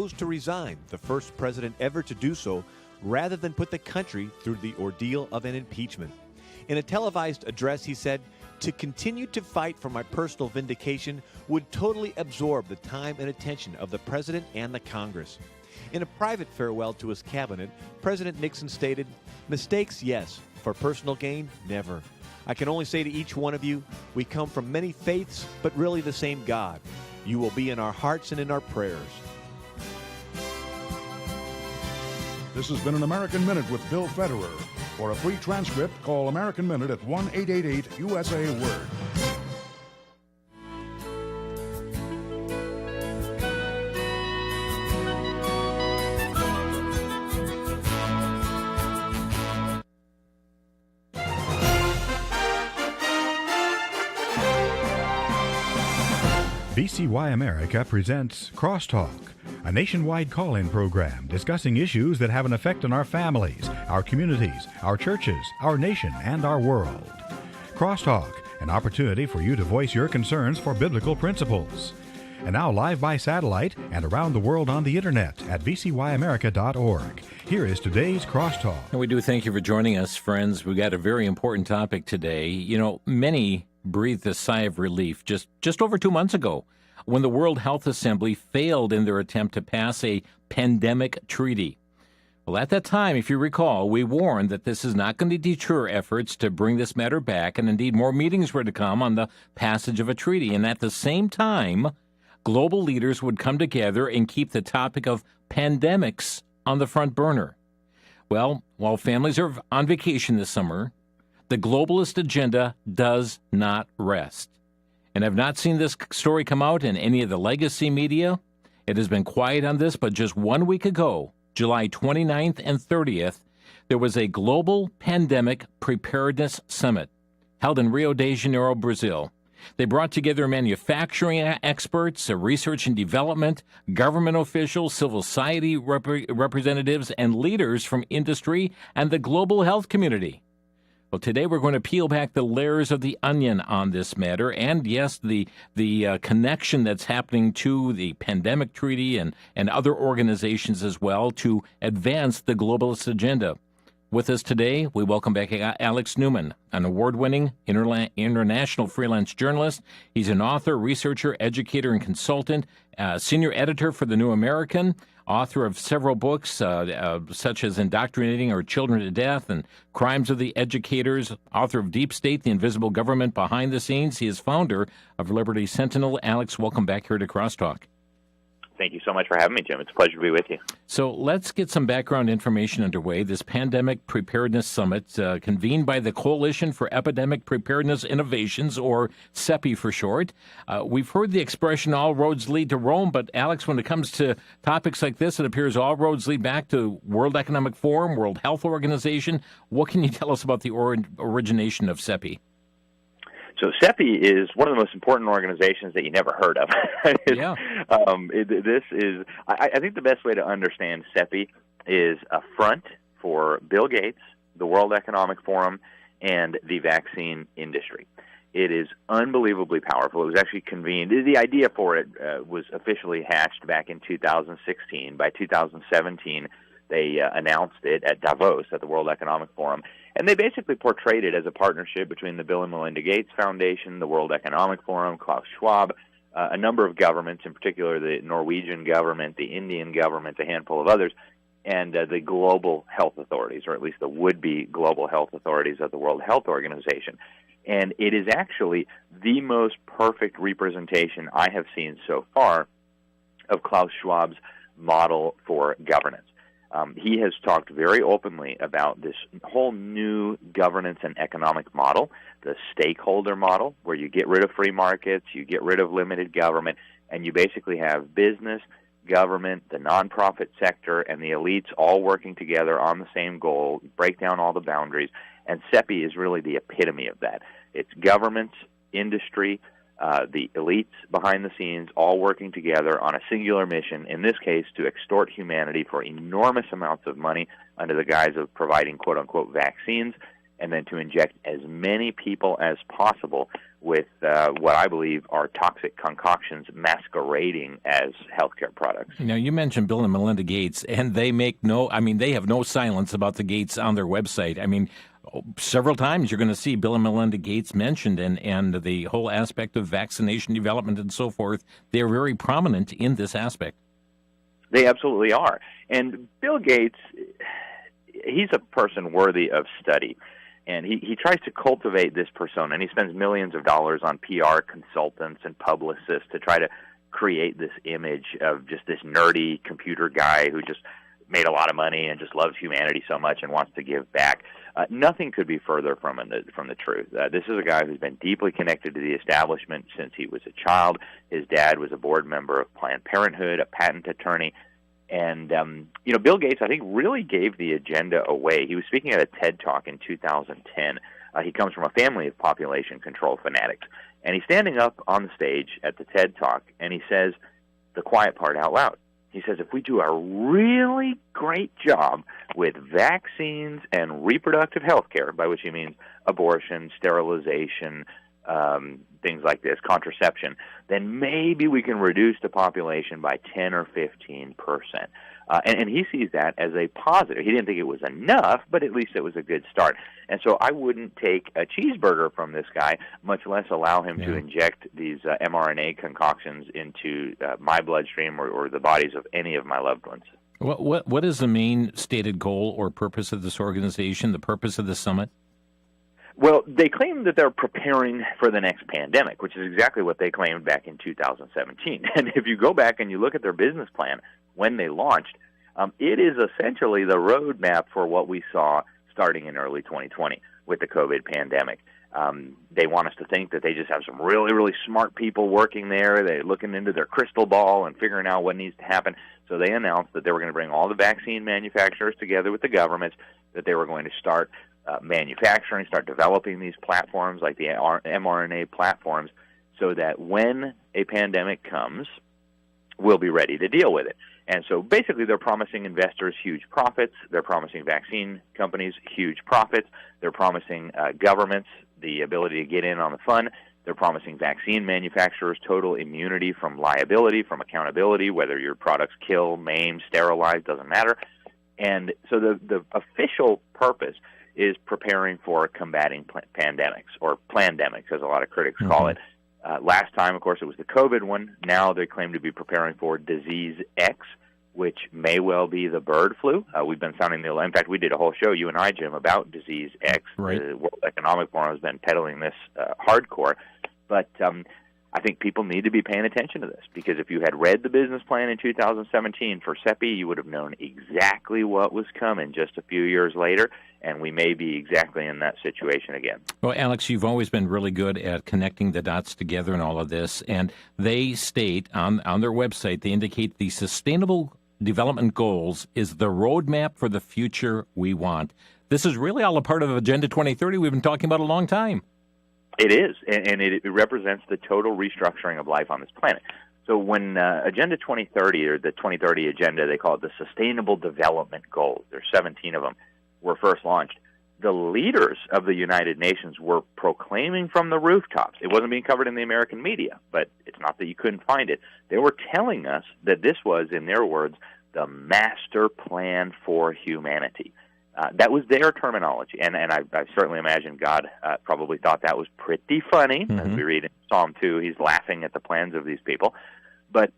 chose to resign, the first president ever to do so, rather than put the country through the ordeal of an impeachment. In a televised address, he said, "To continue to fight for my personal vindication would totally absorb the time and attention of the president and the Congress." In a private farewell to his cabinet, President Nixon stated, "Mistakes, yes. For personal gain, never. I can only say to each one of you, we come from many faiths, but really the same God. You will be in our hearts and in our prayers." This has been an American Minute with Bill Federer. For a free transcript, call American Minute at 1-888-USA-WORD. VCY America presents Crosstalk, a nationwide call-in program discussing issues that have an effect on our families, our communities, our churches, our nation, and our world. Crosstalk, an opportunity for you to voice your concerns for biblical principles. And now live by satellite and around the world on the internet at VCYAmerica.org. Here is today's Crosstalk. And we do thank you for joining us, friends. We got a very important topic today. You know, many breathed a sigh of relief just over 2 months ago when the World Health Assembly failed in their attempt to pass a pandemic treaty. Well, at that time, if you recall, we warned that this is not going to deter efforts to bring this matter back, and indeed more meetings were to come on the passage of a treaty. And at the same time, global leaders would come together and keep the topic of pandemics on the front burner. Well, while families are on vacation this summer, the globalist agenda does not rest. And I've not seen this story come out in any of the legacy media. It has been quiet on this, but just 1 week ago, July 29th and 30th, there was a global pandemic preparedness summit held in Rio de Janeiro, Brazil. They brought together manufacturing experts, research and development, government officials, civil society representatives, and leaders from industry and the global health community. Well, today we're going to peel back the layers of the onion on this matter, and yes, the connection that's happening to the pandemic treaty and other organizations as well to advance the globalist agenda. With us today, we welcome back Alex Newman, an award-winning international freelance journalist. He's an author, researcher, educator, and consultant, senior editor for The New American, author of several books such as Indoctrinating Our Children to Death and Crimes of the Educators, author of Deep State, The Invisible Government Behind the Scenes. He is founder of Liberty Sentinel. Alex, welcome back here to Crosstalk. Thank you so much for having me, Jim. It's a pleasure to be with you. So let's get some background information underway. This Pandemic Preparedness Summit, convened by the Coalition for Epidemic Preparedness Innovations, or CEPI for short. We've heard the expression, all roads lead to Rome, but Alex, when it comes to topics like this, it appears all roads lead back to World Economic Forum, World Health Organization. What can you tell us about the origination of CEPI? So CEPI is one of the most important organizations that you never heard of. Yeah. I think the best way to understand CEPI is a front for Bill Gates, the World Economic Forum, and the vaccine industry. It is unbelievably powerful. It was actually convened. The idea for it was officially hatched back in 2016. By 2017, they announced it at Davos at the World Economic Forum. And they basically portrayed it as a partnership between the Bill and Melinda Gates Foundation, the World Economic Forum, Klaus Schwab, a number of governments, in particular the Norwegian government, the Indian government, a handful of others, and the global health authorities, or at least the would-be global health authorities of the World Health Organization. And it is actually the most perfect representation I have seen so far of Klaus Schwab's model for governance. He has talked very openly about this whole new governance and economic model, the stakeholder model, where you get rid of free markets, you get rid of limited government, and you basically have business, government, the nonprofit sector, and the elites all working together on the same goal, break down all the boundaries, and CEPI is really the epitome of that. It's government, industry, the elites behind the scenes all working together on a singular mission, in this case to extort humanity for enormous amounts of money under the guise of providing quote-unquote vaccines, and then to inject as many people as possible with what I believe are toxic concoctions masquerading as healthcare products. Now, you mentioned Bill and Melinda Gates, and they they have no silence about the Gates on their website. I mean, several times you're going to see Bill and Melinda Gates mentioned, and the whole aspect of vaccination development and so forth. They're very prominent in this aspect. They absolutely are. And Bill Gates, he's a person worthy of study. And he tries to cultivate this persona, and he spends millions of dollars on PR consultants and publicists to try to create this image of just this nerdy computer guy who just made a lot of money and just loves humanity so much and wants to give back. Nothing could be further from the truth. This is a guy who's been deeply connected to the establishment since he was a child. His dad was a board member of Planned Parenthood, a patent attorney. And, Bill Gates, I think, really gave the agenda away. He was speaking at a TED Talk in 2010. He comes from a family of population control fanatics. And he's standing up on the stage at the TED Talk, and he says the quiet part out loud. He says, if we do a really great job with vaccines and reproductive health care, by which he means abortion, sterilization, things like this, contraception, then maybe we can reduce the population by 10 or 15%. And he sees that as a positive. He didn't think it was enough, but at least it was a good start. And so I wouldn't take a cheeseburger from this guy, much less allow him to inject these mRNA concoctions into my bloodstream or the bodies of any of my loved ones. What is the main stated goal or purpose of this organization, the purpose of the summit? Well, they claim that they're preparing for the next pandemic, which is exactly what they claimed back in 2017. And if you go back and you look at their business plan when they launched, it is essentially the roadmap for what we saw starting in early 2020 with the COVID pandemic. They want us to think that they just have some really, really smart people working there. They're looking into their crystal ball and figuring out what needs to happen. So they announced that they were going to bring all the vaccine manufacturers together with the governments, that they were going to start manufacturing, start developing these platforms like the mRNA platforms so that when a pandemic comes, we'll be ready to deal with it. And so basically they're promising investors huge profits. They're promising vaccine companies huge profits. They're promising governments the ability to get in on the fun. They're promising vaccine manufacturers total immunity from liability, from accountability, whether your products kill, maim, sterilize, doesn't matter. And so the official purpose is preparing for combating pandemics, or plandemics, as a lot of critics call it. Last time, of course, it was the COVID one. Now they claim to be preparing for Disease X, which may well be the bird flu. We've been sounding the alarm. In fact, we did a whole show, you and I, Jim, about Disease X. Right. The World Economic Forum has been peddling this hardcore. But I think people need to be paying attention to this, because if you had read the business plan in 2017 for CEPI, you would have known exactly what was coming just a few years later, and we may be exactly in that situation again. Well, Alex, you've always been really good at connecting the dots together in all of this, and they state on their website, they indicate the Sustainable Development Goals is the roadmap for the future we want. This is really all a part of Agenda 2030 we've been talking about a long time. It is, and it represents the total restructuring of life on this planet. So when Agenda 2030, or the 2030 Agenda, they call it the Sustainable Development Goals, there's 17 of them, were first launched, the leaders of the United Nations were proclaiming from the rooftops. It wasn't being covered in the American media, but it's not that you couldn't find it. They were telling us that this was, in their words, the master plan for humanity. That was their terminology, and I certainly imagine God probably thought that was pretty funny. As we read in Psalm 2, he's laughing at the plans of these people. But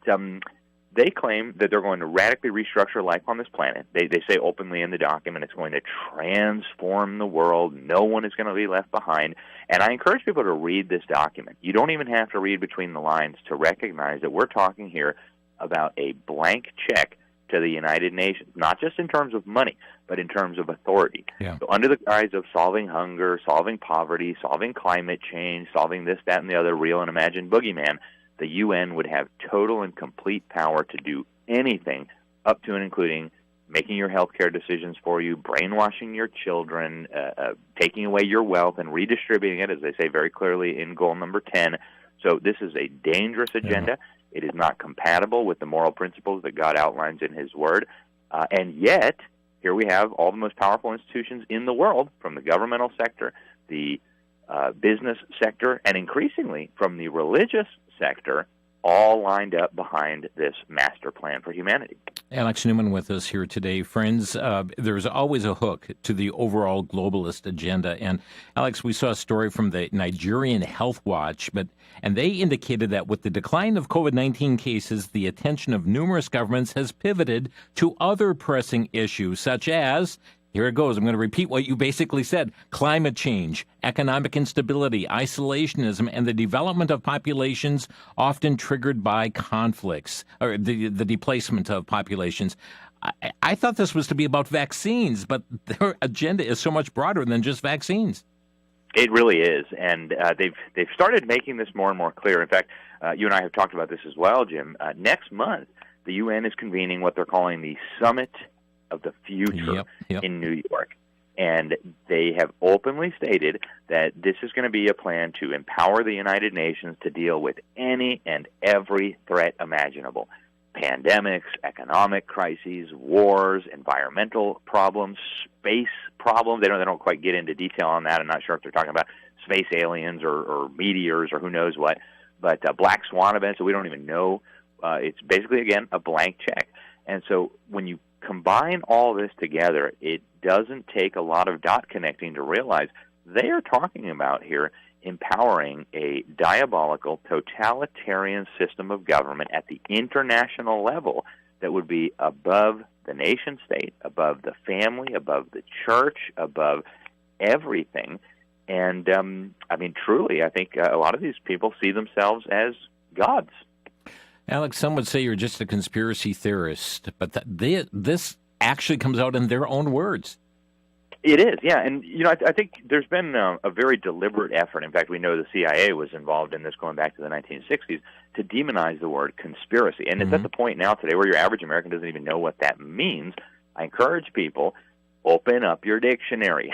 they claim that they're going to radically restructure life on this planet. They say openly in the document it's going to transform the world. No one is going to be left behind. And I encourage people to read this document. You don't even have to read between the lines to recognize that we're talking here about a blank check to the United Nations, not just in terms of money, but in terms of authority. Yeah. So under the guise of solving hunger, solving poverty, solving climate change, solving this, that, and the other real and imagined boogeyman, the UN would have total and complete power to do anything, up to and including making your healthcare decisions for you, brainwashing your children, taking away your wealth and redistributing it, as they say very clearly in goal number 10. So this is a dangerous agenda. Yeah. It is not compatible with the moral principles that God outlines in His Word. And yet, here we have all the most powerful institutions in the world, from the governmental sector, the business sector, and increasingly from the religious sector, all lined up behind this master plan for humanity. Alex Newman with us here today. Friends, there's always a hook to the overall globalist agenda. And Alex, we saw a story from the Nigerian Health Watch, and they indicated that with the decline of COVID-19 cases, the attention of numerous governments has pivoted to other pressing issues, such as, here it goes, I'm going to repeat what you basically said: climate change, economic instability, isolationism, and the development of populations often triggered by conflicts, or the displacement of populations. I thought this was to be about vaccines, but their agenda is so much broader than just vaccines. It really is, and they've started making this more and more clear. In fact, you and I have talked about this as well, Jim. Next month, the UN is convening what they're calling the Summit of the Future in New York. And they have openly stated that this is going to be a plan to empower the United Nations to deal with any and every threat imaginable. Pandemics, economic crises, wars, environmental problems, space problems. They don't quite get into detail on that. I'm not sure if they're talking about space aliens or meteors or who knows what. But black swan events that we don't even know. It's basically, again, a blank check. And so when you combine all this together, it doesn't take a lot of dot connecting to realize they are talking about here empowering a diabolical, totalitarian system of government at the international level that would be above the nation state, above the family, above the church, above everything. And, truly, I think a lot of these people see themselves as gods. Alex, some would say you're just a conspiracy theorist, but this actually comes out in their own words. It is, yeah. And, I think there's been a very deliberate effort. In fact, we know the CIA was involved in this going back to the 1960s to demonize the word conspiracy. And it's at the point now today where your average American doesn't even know what that means. I encourage people, open up your dictionary.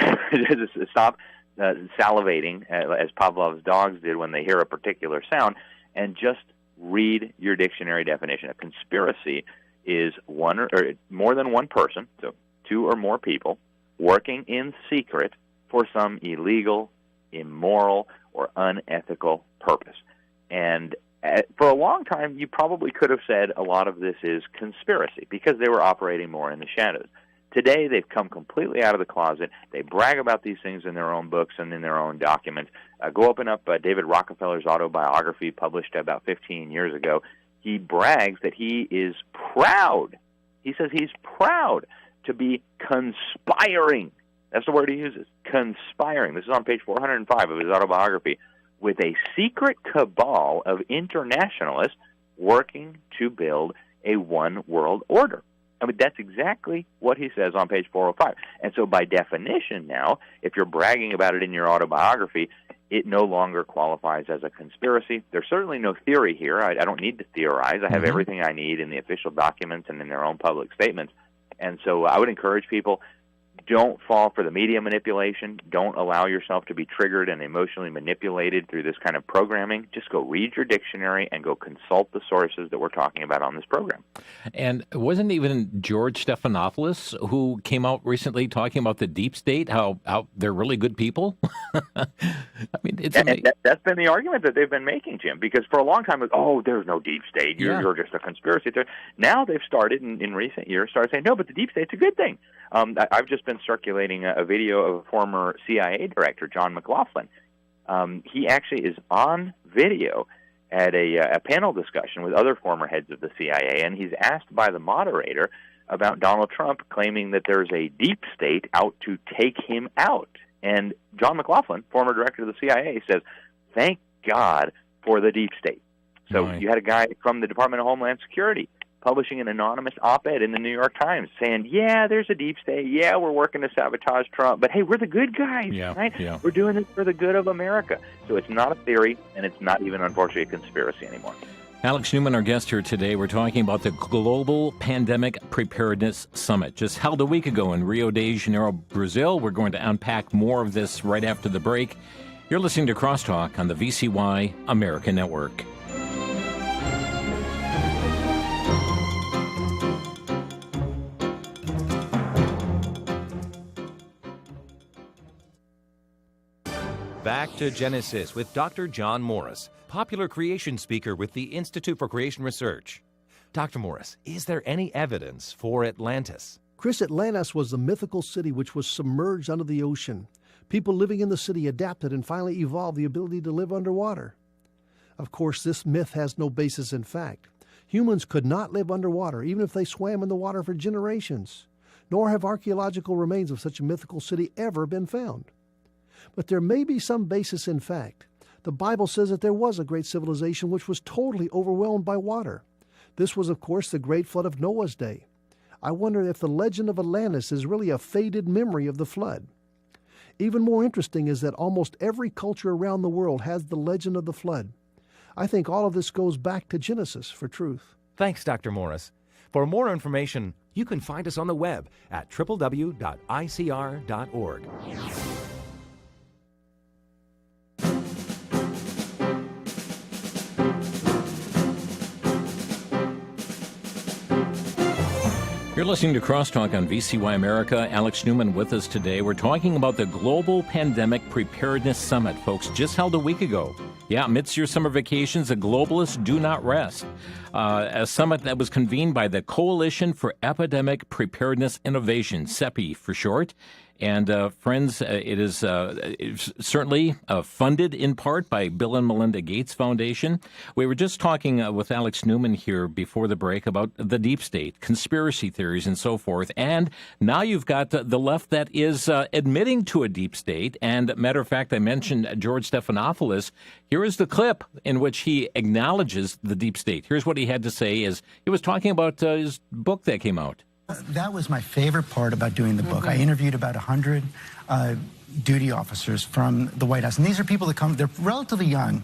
Stop salivating, as Pavlov's dogs did when they hear a particular sound, and just read your dictionary definition. A conspiracy is one or more than one person, so two or more people, working in secret for some illegal, immoral, or unethical purpose. And for a long time, you probably could have said a lot of this is conspiracy because they were operating more in the shadows. Today, they've come completely out of the closet. They brag about these things in their own books and in their own documents. Go open up David Rockefeller's autobiography published about 15 years ago. He brags that he is proud. He says he's proud to be conspiring. That's the word he uses, conspiring. This is on page 405 of his autobiography, with a secret cabal of internationalists working to build a one-world order. That's exactly what he says on page 405. And so by definition now, if you're bragging about it in your autobiography, it no longer qualifies as a conspiracy. There's certainly no theory here. I don't need to theorize. I have everything I need in the official documents and in their own public statements. And so I would encourage people, don't fall for the media manipulation. Don't allow yourself to be triggered and emotionally manipulated through this kind of programming. Just go read your dictionary and go consult the sources that we're talking about on this program. And wasn't even George Stephanopoulos who came out recently talking about the deep state, how they're really good people? It's amazing. That's been the argument that they've been making, Jim, because for a long time, it was, there's no deep state. You're just a conspiracy theorist. Now they've started, in recent years, saying, no, but the deep state's a good thing. I've just been circulating a video of a former CIA director, John McLaughlin. He actually is on video at a panel discussion with other former heads of the CIA, and he's asked by the moderator about Donald Trump claiming that there's a deep state out to take him out. And John McLaughlin, former director of the CIA, says, thank God for the deep state. So you had a guy from the Department of Homeland Security publishing an anonymous op-ed in the New York Times saying, there's a deep state. We're working to sabotage Trump. But, hey, we're the good guys, right? Yeah. We're doing this for the good of America. So it's not a theory, and it's not even, unfortunately, a conspiracy anymore. Alex Newman, our guest here today. We're talking about the Global Pandemic Preparedness Summit, just held a week ago in Rio de Janeiro, Brazil. We're going to unpack more of this right after the break. You're listening to Crosstalk on the VCY America Network. Back to Genesis with Dr. John Morris, popular creation speaker with the Institute for Creation Research. Dr. Morris, is there any evidence for Atlantis? Chris, Atlantis was the mythical city which was submerged under the ocean. People living in the city adapted and finally evolved the ability to live underwater. Of course, this myth has no basis in fact. Humans could not live underwater, even if they swam in the water for generations. Nor have archaeological remains of such a mythical city ever been found. But there may be some basis in fact. The Bible says that there was a great civilization which was totally overwhelmed by water. This was, of course, the great flood of Noah's day. I wonder if the legend of Atlantis is really a faded memory of the flood. Even more interesting is that almost every culture around the world has the legend of the flood. I think all of this goes back to Genesis for truth. Thanks, Dr. Morris. For more information, you can find us on the web at www.icr.org. You're listening to Crosstalk on VCY America. Alex Newman with us today. We're talking about the Global Pandemic Preparedness Summit, folks, just held a week ago. Yeah, amidst your summer vacations, the globalists do not rest. A summit that was convened by the Coalition for Epidemic Preparedness Innovation, CEPI for short. And friends, it is certainly funded in part by Bill and Melinda Gates Foundation. We were just talking with Alex Newman here before the break about the deep state, conspiracy theories, and so forth. And now you've got the left that is admitting to a deep state. And matter of fact, I mentioned George Stephanopoulos. Here is the clip in which he acknowledges the deep state. Here's what he had to say as he was talking about his book that came out. That was my favorite part about doing the book. I interviewed about 100 duty officers from the White House. And these are people that come, they're relatively young,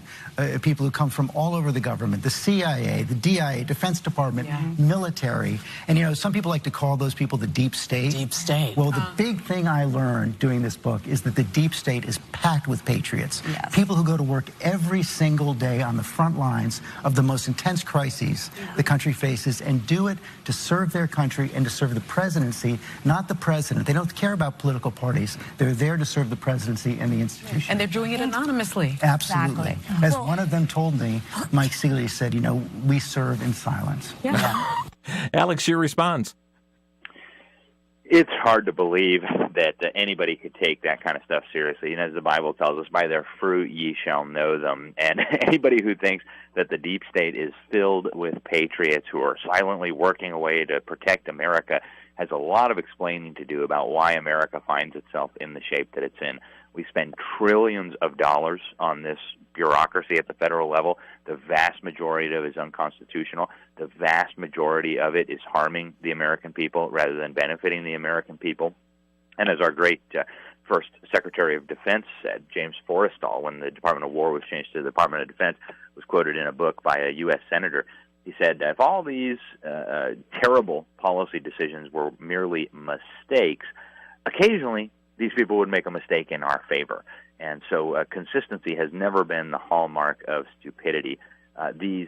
people who come from all over the government, the CIA, the DIA, Defense Department, military. And, you know, some people like to call those people the deep state. Deep state. Well, the big thing I learned doing this book is that the deep state is packed with patriots. Yes. People who go to work every single day on the front lines of the most intense crises the country faces and do it to serve their country and to serve the presidency, not the president. They don't care about political parties. They're there to serve the presidency and the institution. And they're doing it anonymously. Absolutely. Exactly. As one of them told me, Mike Seeley said, you know, we serve in silence. Yeah. Alex, your response. It's hard to believe that anybody could take that kind of stuff seriously. You know, as the Bible tells us, by their fruit ye shall know them. And anybody who thinks that the deep state is filled with patriots who are silently working away to protect America has a lot of explaining to do about why America finds itself in the shape that it's in. We spend trillions of dollars on this bureaucracy at the federal level. The vast majority of it is unconstitutional. The vast majority of it is harming the American people rather than benefiting the American people. And as our great first Secretary of Defense said, James Forrestal, when the Department of War was changed to the Department of Defense, was quoted in a book by a U.S. Senator. He said, if all these terrible policy decisions were merely mistakes, occasionally these people would make a mistake in our favor. And so consistency has never been the hallmark of stupidity. These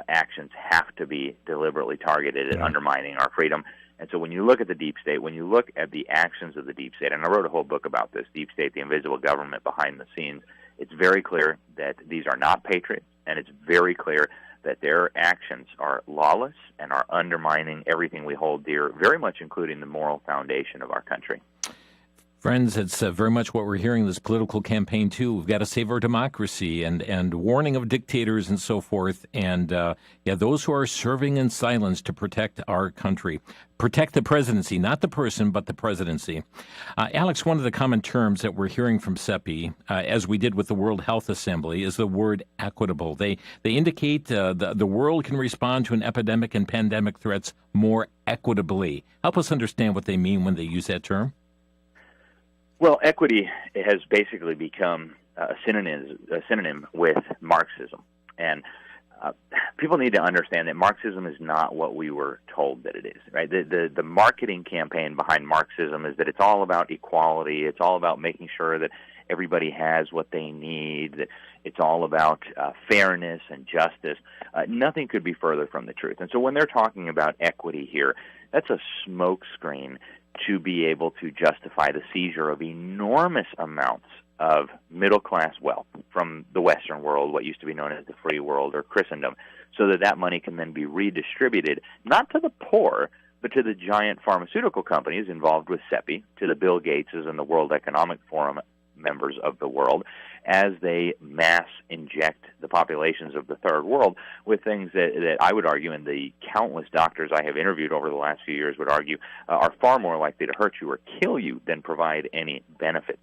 actions have to be deliberately targeted at undermining our freedom. And so when you look at the deep state, when you look at the actions of the deep state, and I wrote a whole book about this, Deep State, the Invisible Government Behind the Scenes, it's very clear that these are not patriots, and it's very clear that their actions are lawless and are undermining everything we hold dear, very much including the moral foundation of our country. Friends, it's very much what we're hearing this political campaign, too. We've got to save our democracy and warning of dictators and so forth. And, those who are serving in silence to protect our country. Protect the presidency, not the person, but the presidency. Alex, one of the common terms that we're hearing from CEPI, as we did with the World Health Assembly, is the word equitable. They indicate the world can respond to an epidemic and pandemic threats more equitably. Help us understand what they mean when they use that term. Well, equity has basically become a synonym with Marxism. And people need to understand that Marxism is not what we were told that it is, right? The marketing campaign behind Marxism is that it's all about equality. It's all about making sure that everybody has what they need, that it's all about fairness and justice. Nothing could be further from the truth. And so when they're talking about equity here, that's a smokescreen to be able to justify the seizure of enormous amounts of middle-class wealth from the Western world, what used to be known as the free world or Christendom, so that that money can then be redistributed, not to the poor, but to the giant pharmaceutical companies involved with CEPI, to the Bill Gateses and the World Economic Forum members of the world, as they mass inject the populations of the third world with things that I would argue, and the countless doctors I have interviewed over the last few years would argue, are far more likely to hurt you or kill you than provide any benefit.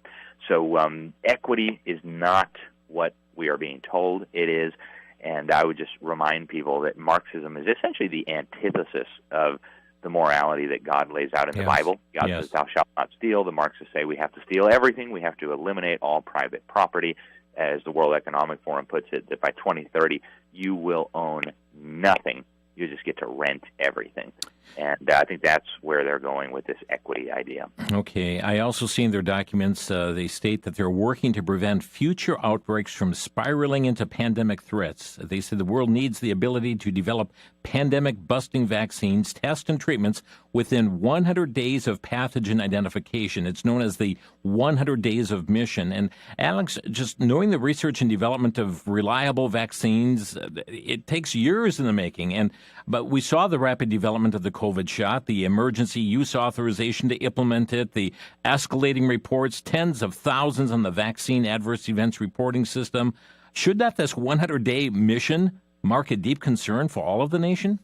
So equity is not what we are being told it is, and I would just remind people that Marxism is essentially the antithesis of the morality that God lays out in the Bible. God says, thou shalt not steal. The Marxists say we have to steal everything. We have to eliminate all private property. As the World Economic Forum puts it, that by 2030, you will own nothing. You just get to rent everything. And I think that's where they're going with this equity idea. Okay. I also see in their documents, they state that they're working to prevent future outbreaks from spiraling into pandemic threats. They say the world needs the ability to develop pandemic-busting vaccines, tests, and treatments within 100 days of pathogen identification. It's known as the 100 days of mission. And Alex, just knowing the research and development of reliable vaccines, it takes years in the making. But we saw the rapid development of the COVID shot, the emergency use authorization to implement it, the escalating reports, tens of thousands on the vaccine adverse events reporting system. Should this 100-day mission mark a deep concern for all of the nation?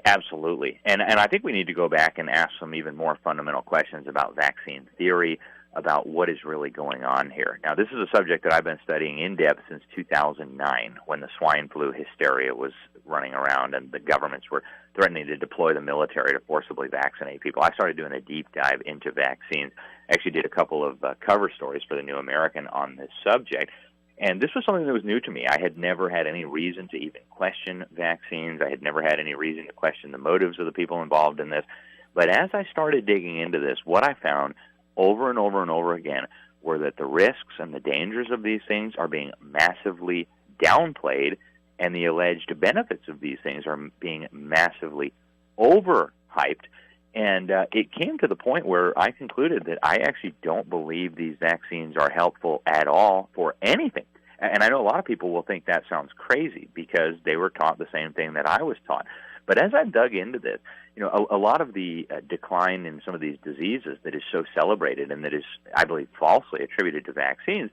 Absolutely. And I think we need to go back and ask some even more fundamental questions about vaccine theory, about what is really going on here. Now, this is a subject that I've been studying in depth since 2009, when the swine flu hysteria was running around and the governments were threatening to deploy the military to forcibly vaccinate people. I started doing a deep dive into vaccines. Actually did a couple of cover stories for the New American on this subject. And this was something that was new to me. I had never had any reason to even question vaccines. I had never had any reason to question the motives of the people involved in this. But as I started digging into this, what I found over and over and over again were that the risks and the dangers of these things are being massively downplayed, and the alleged benefits of these things are being massively overhyped. And it came to the point where I concluded that I actually don't believe these vaccines are helpful at all for anything. And I know a lot of people will think that sounds crazy because they were taught the same thing that I was taught. But as I dug into this, a lot of the decline in some of these diseases that is so celebrated and that is, I believe, falsely attributed to vaccines,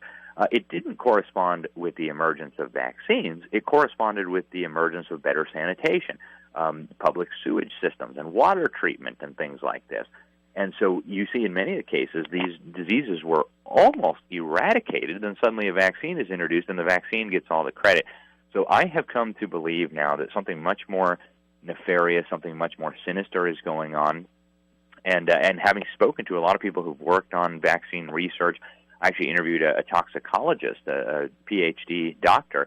it didn't correspond with the emergence of vaccines. It corresponded with the emergence of better sanitation, public sewage systems, and water treatment and things like this. And so you see in many of the cases, these diseases were almost eradicated, and suddenly a vaccine is introduced, and the vaccine gets all the credit. So I have come to believe now that something much more nefarious, something much more sinister is going on. And having spoken to a lot of people who've worked on vaccine research, I actually interviewed a toxicologist, a PhD doctor,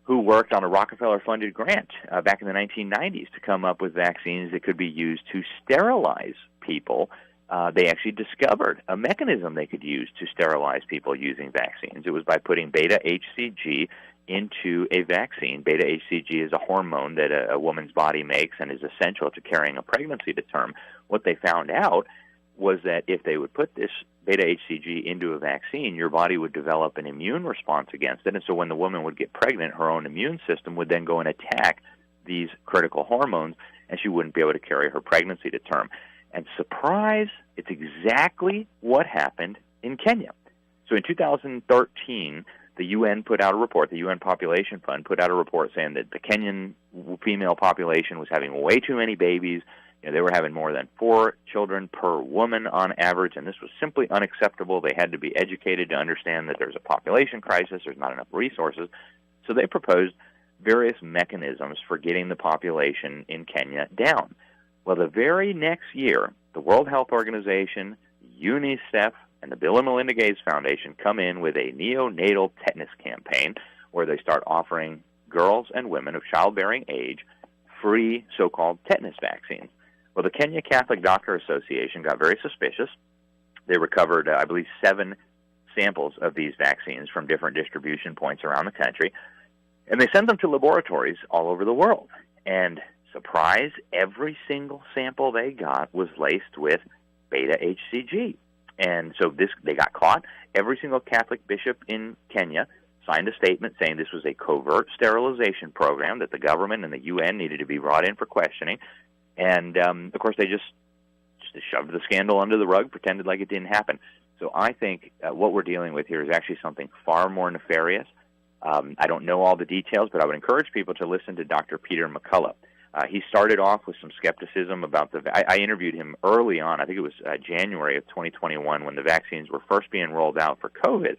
who worked on a Rockefeller-funded grant back in the 1990s to come up with vaccines that could be used to sterilize people. They actually discovered a mechanism they could use to sterilize people using vaccines. It was by putting beta-HCG into a vaccine. Beta-HCG is a hormone that a woman's body makes and is essential to carrying a pregnancy to term. What they found out was that if they would put this beta-HCG into a vaccine, your body would develop an immune response against it. And so when the woman would get pregnant, her own immune system would then go and attack these critical hormones, and she wouldn't be able to carry her pregnancy to term. And surprise, it's exactly what happened in Kenya. So in 2013, the UN put out a report, the UN Population Fund put out a report saying that the Kenyan female population was having way too many babies. They were having more than 4 children per woman on average, and this was simply unacceptable. They had to be educated to understand that there's a population crisis, there's not enough resources. So they proposed various mechanisms for getting the population in Kenya down. Well, the very next year, the World Health Organization, UNICEF, and the Bill and Melinda Gates Foundation come in with a neonatal tetanus campaign where they start offering girls and women of childbearing age free so-called tetanus vaccines. Well, the Kenya Catholic Doctor Association got very suspicious. They recovered, I believe, 7 samples of these vaccines from different distribution points around the country, and they sent them to laboratories all over the world. And surprise, every single sample they got was laced with beta-HCG. And so they got caught. Every single Catholic bishop in Kenya signed a statement saying this was a covert sterilization program, that the government and the UN needed to be brought in for questioning. And, of course, they just shoved the scandal under the rug, pretended like it didn't happen. So I think what we're dealing with here is actually something far more nefarious. I don't know all the details, but I would encourage people to listen to Dr. Peter McCullough. He started off with some skepticism about I interviewed him early on. I think it was January of 2021 when the vaccines were first being rolled out for COVID.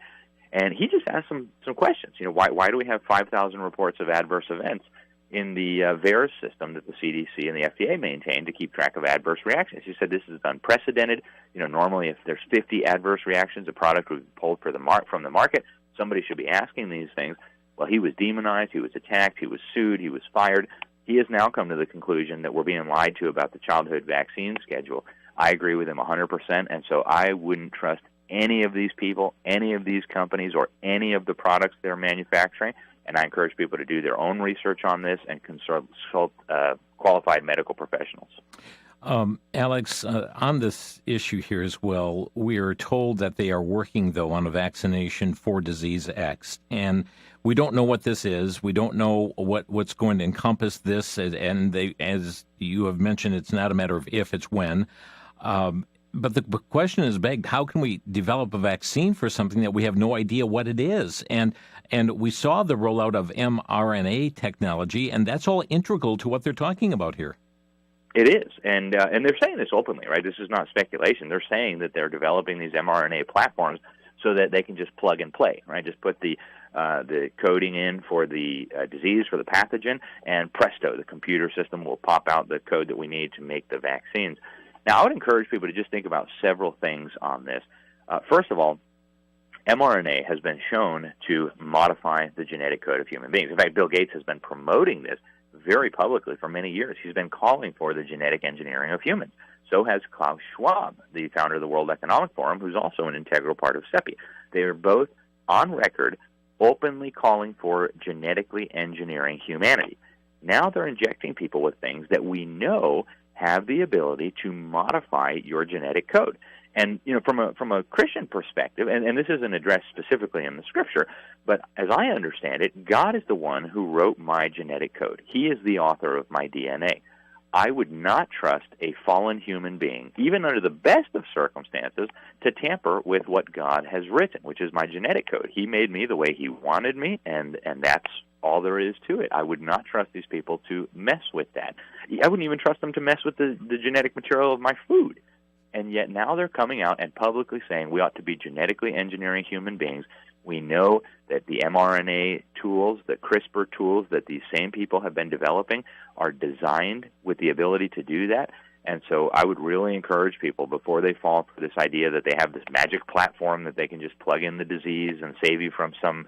And he just asked some questions. You know, why do we have 5,000 reports of adverse events in the VAERS system that the CDC and the FDA maintain to keep track of adverse reactions? He said this is unprecedented. You know, normally if there's 50 adverse reactions, a product would be pulled from the market. Somebody should be asking these things. Well, he was demonized, he was attacked, he was sued, he was fired. He has now come to the conclusion that we're being lied to about the childhood vaccine schedule. I agree with him 100%, and so I wouldn't trust any of these people, any of these companies, or any of the products they're manufacturing. And I encourage people to do their own research on this and consult qualified medical professionals. Alex, on this issue here as well, we are told that they are working, though, on a vaccination for disease X. And we don't know what this is. We don't know what's going to encompass this. And as you have mentioned, it's not a matter of if, it's when. But the question is begged, how can we develop a vaccine for something that we have no idea what it is? And we saw the rollout of mRNA technology, and that's all integral to what they're talking about here. It is, and they're saying this openly, right? This is not speculation. They're saying that they're developing these mRNA platforms so that they can just plug and play, right? Just put the coding in for the disease, for the pathogen, and presto, the computer system will pop out the code that we need to make the vaccines. Now, I would encourage people to just think about several things on this. First of all, mRNA has been shown to modify the genetic code of human beings. In fact, Bill Gates has been promoting this very publicly for many years. He's been calling for the genetic engineering of humans. So has Klaus Schwab, the founder of the World Economic Forum, who's also an integral part of CEPI. They are both on record openly calling for genetically engineering humanity. Now they're injecting people with things that we know have the ability to modify your genetic code. And, you know, from a Christian perspective, and this isn't addressed specifically in the Scripture, but as I understand it, God is the one who wrote my genetic code. He is the author of my DNA. I would not trust a fallen human being, even under the best of circumstances, to tamper with what God has written, which is my genetic code. He made me the way He wanted me, and that's all there is to it. I would not trust these people to mess with that. I wouldn't even trust them to mess with the genetic material of my food. And yet now they're coming out and publicly saying we ought to be genetically engineering human beings. We know that the mRNA tools, the CRISPR tools that these same people have been developing are designed with the ability to do that. And so I would really encourage people, before they fall for this idea that they have this magic platform that they can just plug in the disease and save you from some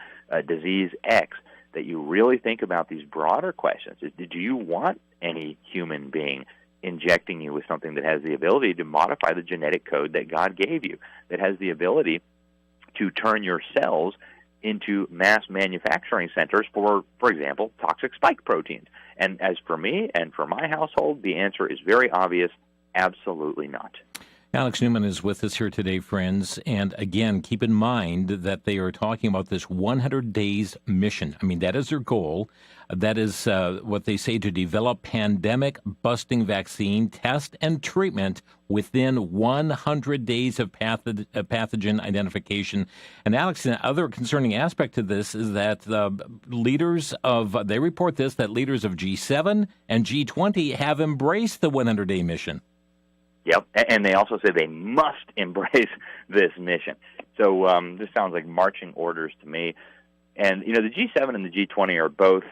disease X, that you really think about these broader questions. Do you want any human being injecting you with something that has the ability to modify the genetic code that God gave you, that has the ability to turn your cells into mass manufacturing centers for example, toxic spike proteins? And as for me and for my household, the answer is very obvious: absolutely not. Alex Newman is with us here today, friends. And again, keep in mind that they are talking about this 100 days mission. I mean, that is their goal. That is what they say, to develop pandemic-busting vaccine, test, and treatment within 100 days of pathogen identification. And Alex, an other concerning aspect to this is that they report this, that leaders of G7 and G20 have embraced the 100-day mission. Yep, and they also say they must embrace this mission. So this sounds like marching orders to me. And, you know, the G7 and the G20 are both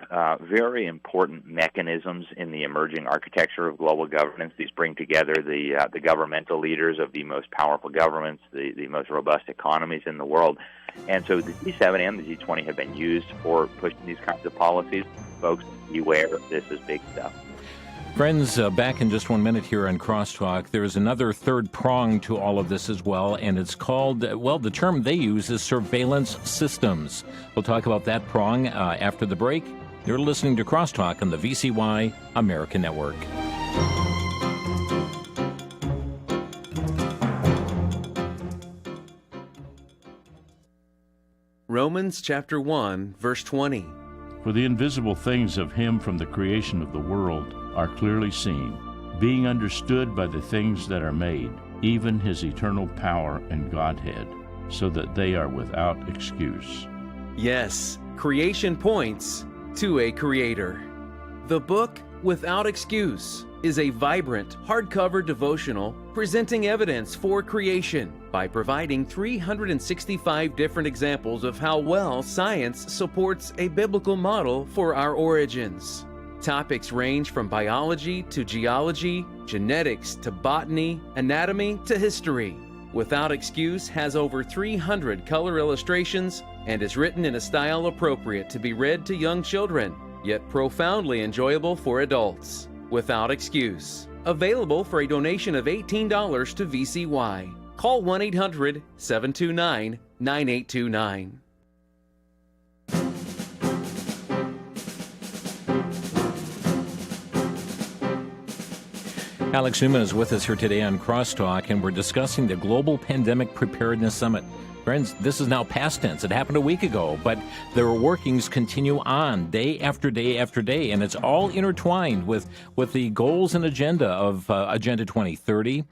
very important mechanisms in the emerging architecture of global governance. These bring together the governmental leaders of the most powerful governments, the most robust economies in the world. And so the G7 and the G20 have been used for pushing these kinds of policies. Folks, beware, this is big stuff. Friends, back in just 1 minute here on Crosstalk, there is another third prong to all of this as well, and it's called, the term they use is surveillance systems. We'll talk about that prong after the break. You're listening to Crosstalk on the VCY America Network. Romans chapter 1, verse 20. For the invisible things of him from the creation of the world are clearly seen, being understood by the things that are made, even his eternal power and Godhead, so that they are without excuse. Yes, creation points to a creator. The book, Without Excuse, is a vibrant, hardcover devotional presenting evidence for creation by providing 365 different examples of how well science supports a biblical model for our origins. Topics range from biology to geology, genetics to botany, anatomy to history. Without Excuse has over 300 color illustrations and is written in a style appropriate to be read to young children, yet profoundly enjoyable for adults. Without Excuse. Available for a donation of $18 to VCY. Call 1-800-729-9829. Alex Newman is with us here today on Crosstalk, and we're discussing the Global Pandemic Preparedness Summit. Friends, this is now past tense. It happened a week ago, but their workings continue on day after day after day, and it's all intertwined with the goals and agenda of Agenda 2030,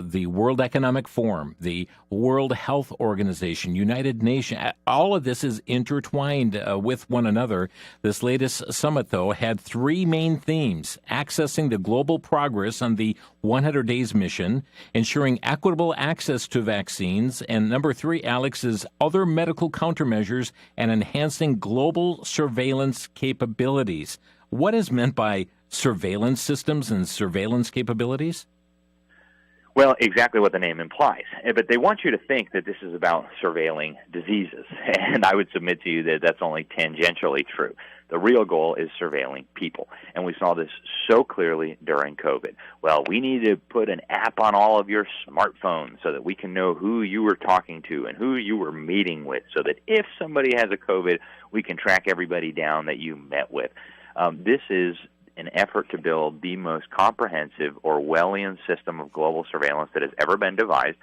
the World Economic Forum, the World Health Organization, United Nations. All of this is intertwined with one another. This latest summit, though, had three main themes: accessing the global progress on the 100 Days mission, ensuring equitable access to vaccines, and number three, Alex, is other medical countermeasures and enhancing global surveillance capabilities. What is meant by surveillance systems and surveillance capabilities? Well, exactly what the name implies. But they want you to think that this is about surveilling diseases. And I would submit to you that that's only tangentially true. The real goal is surveilling people. And we saw this so clearly during COVID. Well, we need to put an app on all of your smartphones so that we can know who you were talking to and who you were meeting with, so that if somebody has a COVID, we can track everybody down that you met with. This is an effort to build the most comprehensive Orwellian system of global surveillance that has ever been devised.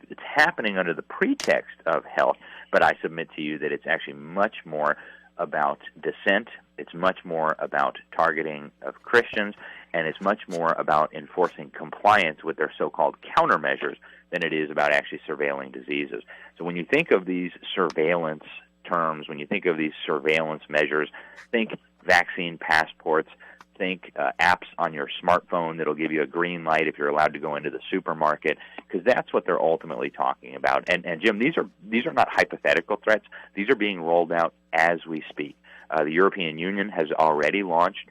It's happening under the pretext of health, but I submit to you that it's actually much more about dissent, it's much more about targeting of Christians, and it's much more about enforcing compliance with their so-called countermeasures than it is about actually surveilling diseases. So when you think of these surveillance terms, when you think of these surveillance measures, think vaccine passports, think apps on your smartphone that'll give you a green light if you're allowed to go into the supermarket, because that's what they're ultimately talking about. And Jim, these are not hypothetical threats. These are being rolled out as we speak. The European Union has already launched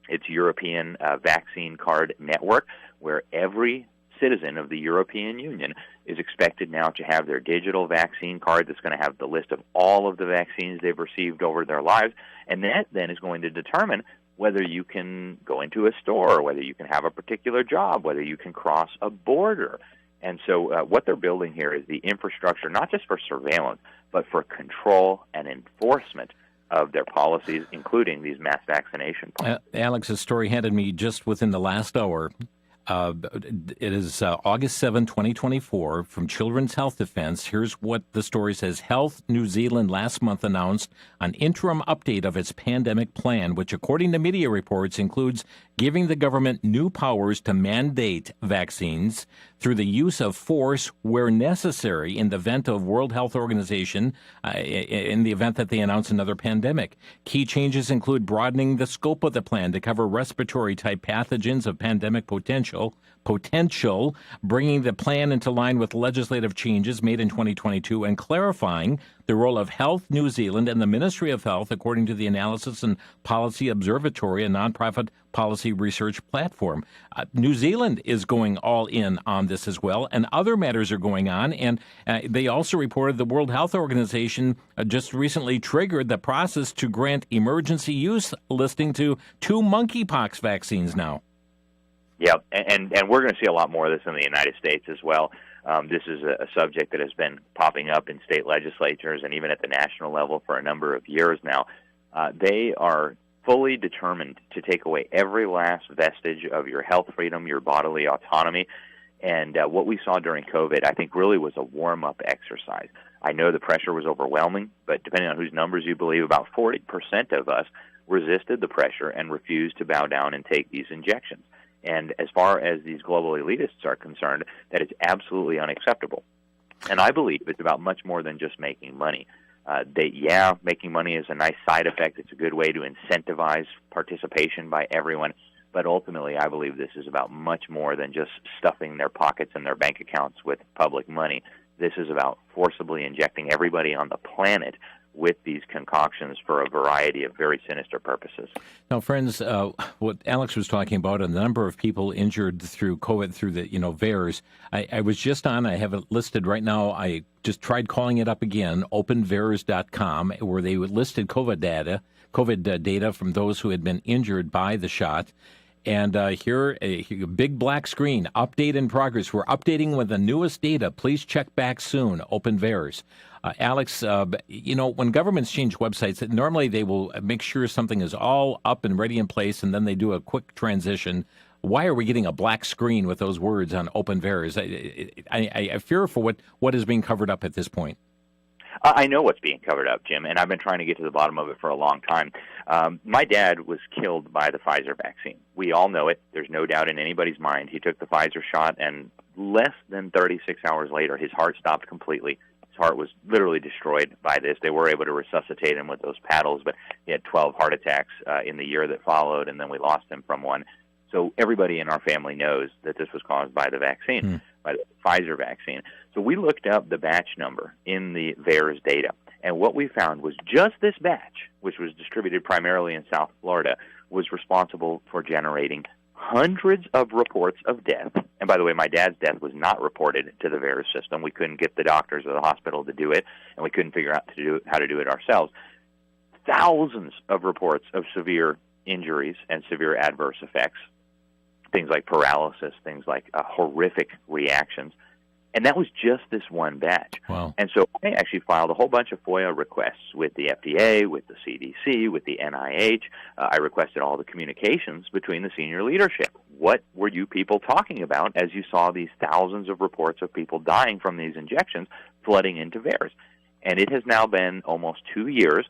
its European vaccine card network, where every citizen of the European Union is expected now to have their digital vaccine card that's going to have the list of all of the vaccines they've received over their lives, and that then is going to determine whether you can go into a store, whether you can have a particular job, whether you can cross a border. And so what they're building here is the infrastructure, not just for surveillance, but for control and enforcement of their policies, including these mass vaccination plans. Alex's story handed me just within the last hour. It is August 7, 2024, from Children's Health Defense. Here's what the story says. Health New Zealand last month announced an interim update of its pandemic plan, which, according to media reports, includes giving the government new powers to mandate vaccines through the use of force where necessary in the event of World Health Organization, in the event that they announce another pandemic. Key changes include broadening the scope of the plan to cover respiratory-type pathogens of pandemic potential, bringing the plan into line with legislative changes made in 2022, and clarifying the role of Health New Zealand and the Ministry of Health, according to the Analysis and Policy Observatory, a nonprofit policy research platform. New Zealand is going all in on this as well, and other matters are going on. And they also reported the World Health Organization just recently triggered the process to grant emergency use listing to 2 monkeypox vaccines now. Yeah, and we're going to see a lot more of this in the United States as well. This is a subject that has been popping up in state legislatures and even at the national level for a number of years now. They are fully determined to take away every last vestige of your health freedom, your bodily autonomy, And what we saw during COVID, I think, really was a warm-up exercise. I know the pressure was overwhelming, but depending on whose numbers you believe, about 40% of us resisted the pressure and refused to bow down and take these injections. And as far as these global elitists are concerned, that is absolutely unacceptable. And I believe it's about much more than just making money. Making money is a nice side effect. It's a good way to incentivize participation by everyone. But ultimately, I believe this is about much more than just stuffing their pockets and their bank accounts with public money. This is about forcibly injecting everybody on the planet with these concoctions for a variety of very sinister purposes. Now, friends, what Alex was talking about, a number of people injured through COVID, through the VAERS. I was just on, I have it listed right now. I just tried calling it up again, openvaers.com, where they listed COVID data from those who had been injured by the shot. And here, a big black screen, update in progress. We're updating with the newest data. Please check back soon, OpenVAERS. Alex, when governments change websites, normally they will make sure something is all up and ready in place, and then they do a quick transition. Why are we getting a black screen with those words on OpenVAERS? I fear for what is being covered up at this point. I know what's being covered up, Jim, and I've been trying to get to the bottom of it for a long time. My dad was killed by the Pfizer vaccine. We all know it. There's no doubt in anybody's mind. He took the Pfizer shot, and less than 36 hours later, his heart stopped completely. His heart was literally destroyed by this. They were able to resuscitate him with those paddles, but he had 12 heart attacks in the year that followed, and then we lost him from one. So everybody in our family knows that this was caused by the vaccine, by the Pfizer vaccine. So we looked up the batch number in the VAERS data, and what we found was just this batch, which was distributed primarily in South Florida, was responsible for generating hundreds of reports of death. And by the way, my dad's death was not reported to the VAERS system. We couldn't get the doctors or the hospital to do it, and we couldn't figure out how to do it ourselves. Thousands of reports of severe injuries and severe adverse effects, things like paralysis, things like horrific reactions. And that was just this one batch. Wow. And so I actually filed a whole bunch of FOIA requests with the FDA, with the CDC, with the NIH. I requested all the communications between the senior leadership. What were you people talking about as you saw these thousands of reports of people dying from these injections flooding into VAERS? And it has now been almost 2 years,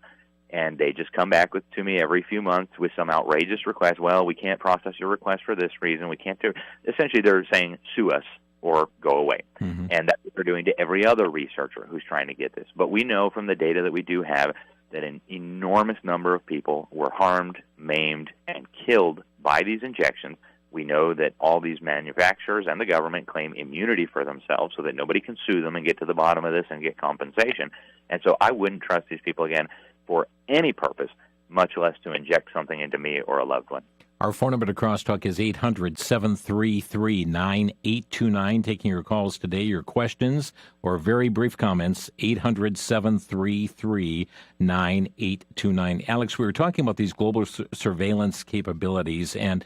and they just come back to me every few months with some outrageous request. Well, we can't process your request for this reason. We can't do. Essentially, they're saying, sue us or go away. Mm-hmm. And that's what they're doing to every other researcher who's trying to get this. But we know from the data that we do have that an enormous number of people were harmed, maimed, and killed by these injections. We know that all these manufacturers and the government claim immunity for themselves so that nobody can sue them and get to the bottom of this and get compensation. And so I wouldn't trust these people again for any purpose, much less to inject something into me or a loved one. Our phone number to Crosstalk is 800-733-9829. Taking your calls today, your questions or very brief comments, 800-733-9829. Alex, we were talking about these global surveillance capabilities, and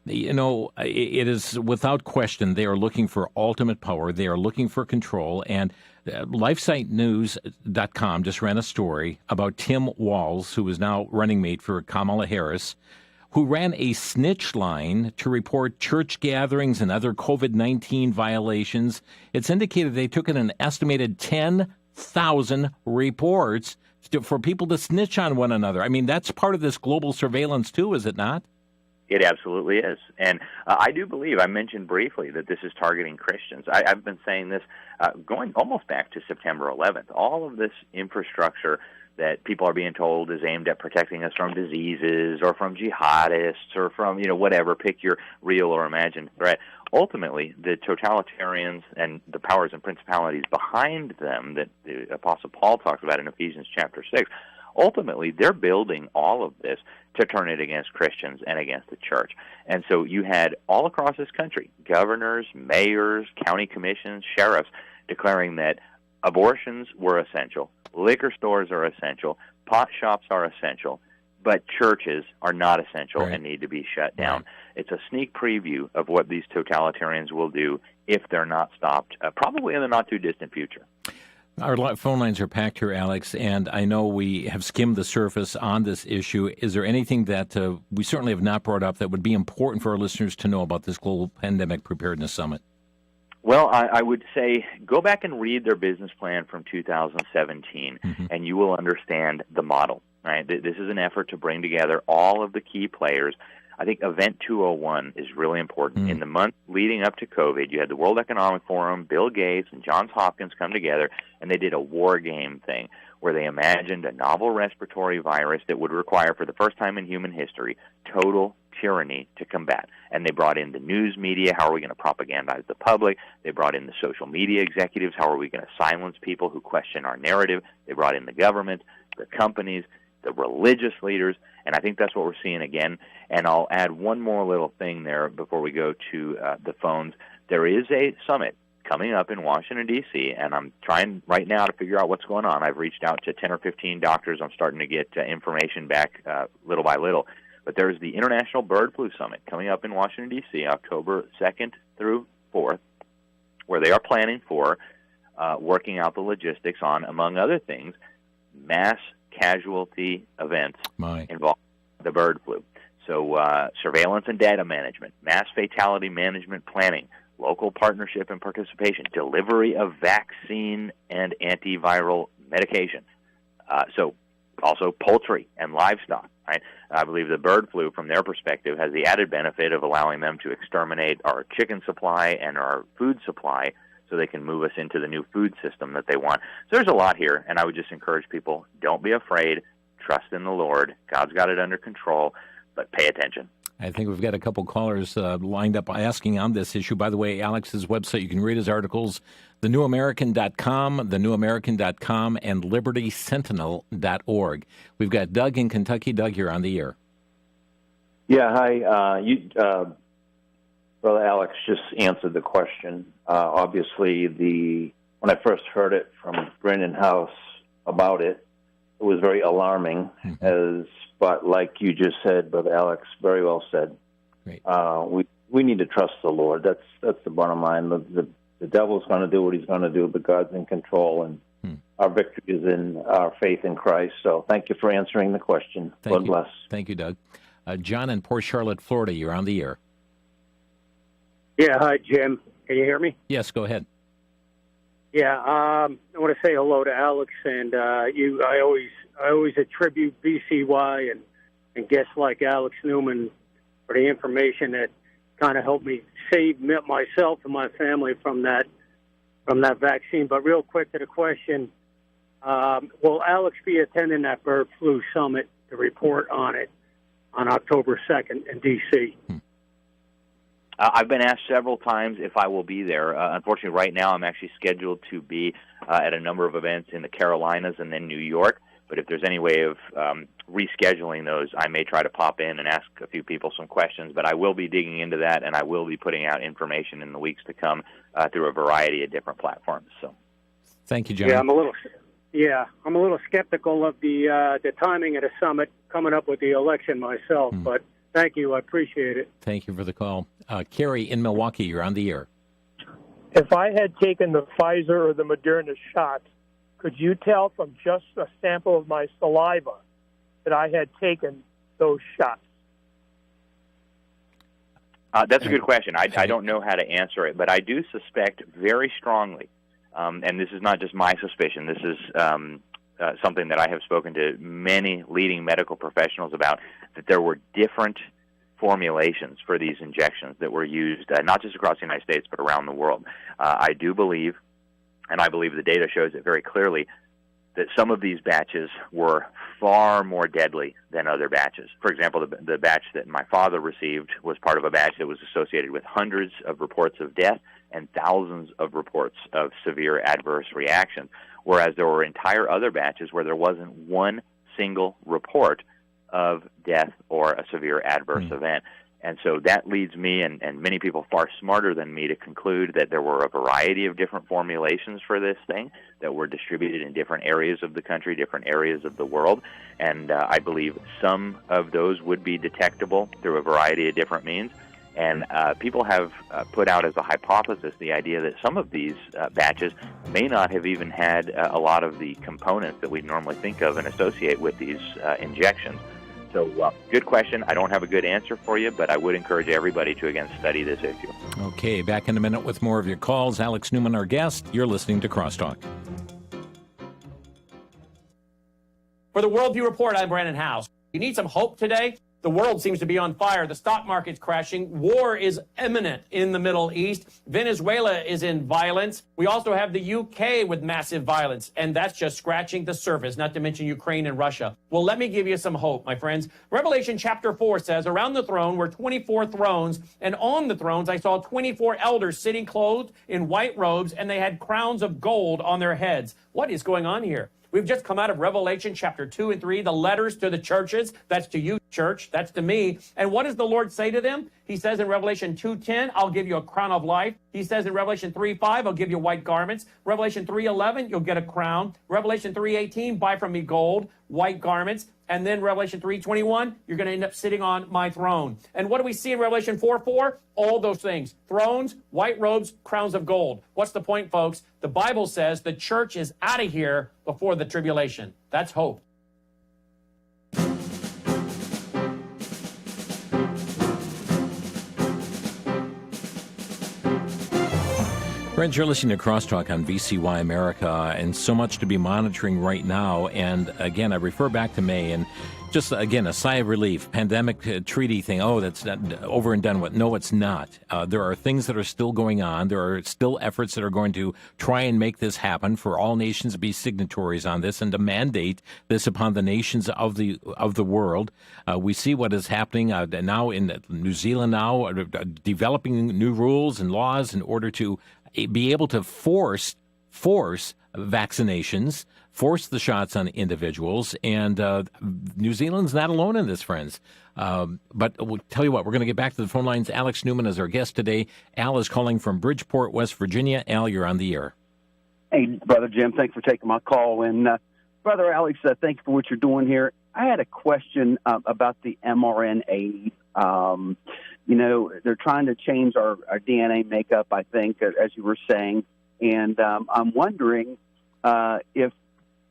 it is without question they are looking for ultimate power. They are looking for control. And LifeSiteNews.com just ran a story about Tim Walz, who is now running mate for Kamala Harris, who ran a snitch line to report church gatherings and other COVID-19 violations. It's indicated they took in an estimated 10,000 reports for people to snitch on one another. I mean, that's part of this global surveillance too, is it not? It absolutely is. And I do believe, I mentioned briefly, that this is targeting Christians. I've been saying this going almost back to September 11th. All of this infrastructure that people are being told is aimed at protecting us from diseases or from jihadists or from, whatever, pick your real or imagined threat. Ultimately, the totalitarians and the powers and principalities behind them that the Apostle Paul talks about in Ephesians chapter 6, ultimately, they're building all of this to turn it against Christians and against the church. And so you had all across this country, governors, mayors, county commissions, sheriffs, declaring that abortions were essential, liquor stores are essential, pot shops are essential, but churches are not essential and need to be shut down. It's a sneak preview of what these totalitarians will do if they're not stopped, probably in the not-too-distant future. Our phone lines are packed here, Alex, and I know we have skimmed the surface on this issue. Is there anything that we certainly have not brought up that would be important for our listeners to know about this Global Pandemic Preparedness Summit? Well, I would say go back and read their business plan from 2017, and you will understand the model. Right? This is an effort to bring together all of the key players. I think Event 201 is really important. In the month leading up to COVID, you had the World Economic Forum, Bill Gates, and Johns Hopkins come together, and they did a war game thing where they imagined a novel respiratory virus that would require, for the first time in human history, total tyranny to combat. And they brought in the news media. How are we going to propagandize the public? They brought in the social media executives. How are we going to silence people who question our narrative? They brought in the government, the companies, the religious leaders, and I think that's what we're seeing again. And I'll add one more little thing there before we go to the phones. There is a summit coming up in Washington, D.C., and I'm trying right now to figure out what's going on. I've reached out to 10 or 15 doctors. I'm starting to get information back little by little. But there's the International Bird Flu Summit coming up in Washington, D.C., October 2nd through 4th, where they are planning for working out the logistics on, among other things, mass casualty events involving the bird flu. So surveillance and data management, mass fatality management planning, local partnership and participation, delivery of vaccine and antiviral medication. So also poultry and livestock. Right? I believe the bird flu, from their perspective, has the added benefit of allowing them to exterminate our chicken supply and our food supply so they can move us into the new food system that they want. So there's a lot here, and I would just encourage people, don't be afraid, trust in the Lord. God's got it under control, but pay attention. I think we've got a couple callers lined up asking on this issue. By the way, Alex's website, you can read his articles, thenewamerican.com, and libertysentinel.org. We've got Doug in Kentucky. Doug, you're on the air. Yeah, hi. Brother Alex just answered the question. Obviously, when I first heard it from Brendan House about it, it was very alarming. But like you just said, Brother Alex, very well said. Great. We need to trust the Lord. That's the bottom line. The devil's going to do what he's going to do, but God's in control, and our victory is in our faith in Christ. So thank you for answering the question. God bless. Thank you, Doug. John in Port Charlotte, Florida, you're on the air. Yeah, hi, Jim. Can you hear me? Yes, go ahead. Yeah, I want to say hello to Alex, and I always attribute VCY and guests like Alex Newman for the information that kind of helped me save myself and my family from that vaccine. But real quick to the question, will Alex be attending that bird flu summit to report on it on October 2nd in D.C.? I've been asked several times if I will be there. Unfortunately, right now I'm actually scheduled to be at a number of events in the Carolinas and then New York. But if there's any way of rescheduling those, I may try to pop in and ask a few people some questions. But I will be digging into that, and I will be putting out information in the weeks to come through a variety of different platforms. So, thank you, John. Yeah, I'm a little skeptical of the timing of the summit coming up with the election myself, but thank you. I appreciate it. Thank you for the call. Carrie in Milwaukee, you're on the air. If I had taken the Pfizer or the Moderna shot, could you tell from just a sample of my saliva that I had taken those shots? That's a good question. I don't know how to answer it, but I do suspect very strongly, and this is not just my suspicion, this is something that I have spoken to many leading medical professionals about, that there were different formulations for these injections that were used, not just across the United States, but around the world. I do believe, and I believe the data shows it very clearly, that some of these batches were far more deadly than other batches. For example, the batch that my father received was part of a batch that was associated with hundreds of reports of death and thousands of reports of severe adverse reactions, whereas there were entire other batches where there wasn't one single report of death or a severe adverse event. And so that leads me and many people far smarter than me to conclude that there were a variety of different formulations for this thing that were distributed in different areas of the country, different areas of the world. And I believe some of those would be detectable through a variety of different means. And people have put out as a hypothesis the idea that some of these batches may not have even had a lot of the components that we normally think of and associate with these injections. So good question. I don't have a good answer for you, but I would encourage everybody to, again, study this issue. Okay, back in a minute with more of your calls. Alex Newman, our guest. You're listening to Crosstalk. For the Worldview Report, I'm Brandon House. You need some hope today? The world seems to be on fire. The stock market's crashing. War is imminent in the Middle East. Venezuela is in violence. We also have the UK with massive violence, and that's just scratching the surface, not to mention Ukraine and Russia. Well, let me give you some hope, my friends. Revelation chapter 4 says, around the throne were 24 thrones, and on the thrones I saw 24 elders sitting clothed in white robes, and they had crowns of gold on their heads. What is going on here? We've just come out of Revelation chapter 2 and 3, the letters to the churches. That's to you, church. That's to me. And what does the Lord say to them? He says in Revelation 2:10, I'll give you a crown of life. He says in Revelation 3:5, I'll give you white garments. Revelation 3:11, you'll get a crown. Revelation 3:18, buy from me gold, white garments. And then Revelation 3:21, you're going to end up sitting on my throne. And what do we see in Revelation 4:4? All those things. Thrones, white robes, crowns of gold. What's the point, folks? The Bible says the church is out of here before the tribulation. That's hope. Friends, you're listening to Crosstalk on VCY America, and so much to be monitoring right now. And again, I refer back to May, and just again, a sigh of relief. Pandemic treaty thing, oh, that's not over and done with. No, it's not. There are things that are still going on. There are still efforts that are going to try and make this happen for all nations to be signatories on this and to mandate this upon the nations of the world. We see what is happening now in New Zealand now, developing new rules and laws in order to be able to force vaccinations, force the shots on individuals, and New Zealand's not alone in this, friends. But we'll tell you what, we're going to get back to the phone lines. Alex Newman is our guest today. Al is calling from Bridgeport, West Virginia. Al, you're on the air. Hey, Brother Jim, thanks for taking my call. And Brother Alex, thank you for what you're doing here. I had a question about the mRNA. They're trying to change our DNA makeup, I think, as you were saying. And I'm wondering if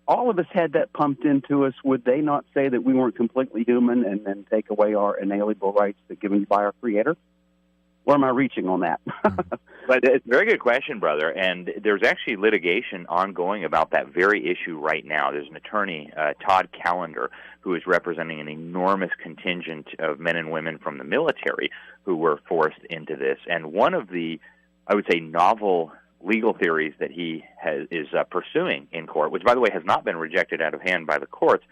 all of us had that pumped into us, would they not say that we weren't completely human and then take away our inalienable rights that given by our Creator? Where am I reaching on that? But it's a very good question, brother. And there's actually litigation ongoing about that very issue right now. There's an attorney, Todd Callender, who is representing an enormous contingent of men and women from the military who were forced into this. And one of the, I would say, novel legal theories that he is pursuing in court, which, by the way, has not been rejected out of hand by the courts,